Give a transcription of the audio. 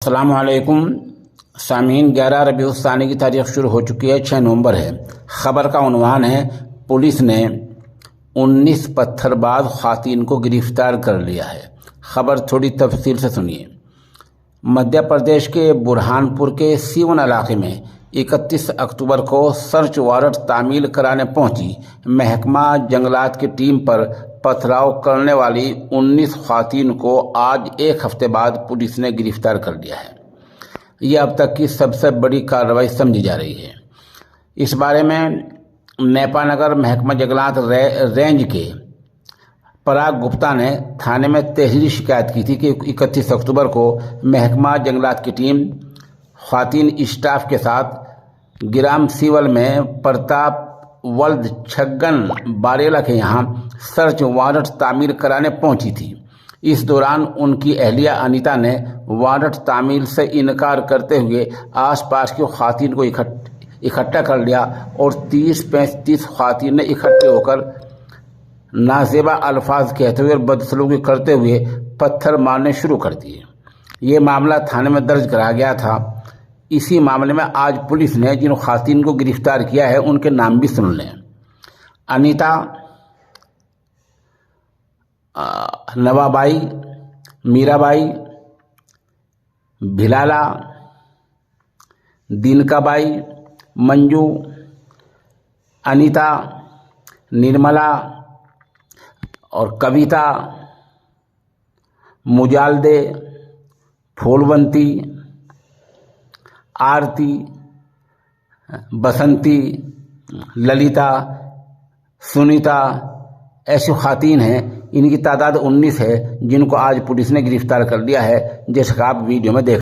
अस्सलाम वालेकुम सामीन। 11 रबीउल सानी की तारीख शुरू हो चुकी है, 6 नवंबर है। ख़बर का उन्वान है, पुलिस ने 19 पत्थरबाज ख़वातीन को गिरफ्तार कर लिया है। ख़बर थोड़ी तफसील से सुनिए। मध्य प्रदेश के बुरहानपुर के सीवन इलाके में 31 अक्टूबर को सर्च वारंट तामील कराने पहुंची महकमा जंगलात की टीम पर पथराव करने वाली 19 ख़वातीन को आज एक हफ्ते बाद पुलिस ने गिरफ्तार कर लिया है। यह अब तक की सबसे बड़ी कार्रवाई समझी जा रही है। इस बारे में नेपानगर महकमा जंगलात रेंज के पराग गुप्ता ने थाने में तहरीरी शिकायत की थी कि 31 अक्टूबर को महकमा जंगलात की टीम ख़वातीन स्टाफ के साथ ग्राम सीवल में प्रताप वल्द छगन बारेला के यहाँ सर्च वारंट तामील कराने पहुंची थी। इस दौरान उनकी अहलिया अनीता ने वारंट तामील से इनकार करते हुए आसपास की ख़वातीन को इकट्ठा कर लिया और 30-35 ख़वातीन ने इकट्ठे होकर नाजेबा अल्फाज कहते हुए और बदसलूकी करते हुए पत्थर मारने शुरू कर दिए। ये मामला थाने में दर्ज कराया गया था। इसी मामले में आज पुलिस ने जिन ख़वातीन को गिरफ्तार किया है उनके नाम भी सुन लें। अनीता, नवाबाई, मीराबाई, भिलाला, दिनकाबाई, मंजू, अनीता, निर्मला और कविता, मुजालदे, फूलवंती, आरती, बसंती, ललिता, सुनीता ऐसी ख़वातीन हैं। इनकी तादाद 19 है जिनको आज पुलिस ने गिरफ्तार कर लिया है, जैसा कि आप वीडियो में देख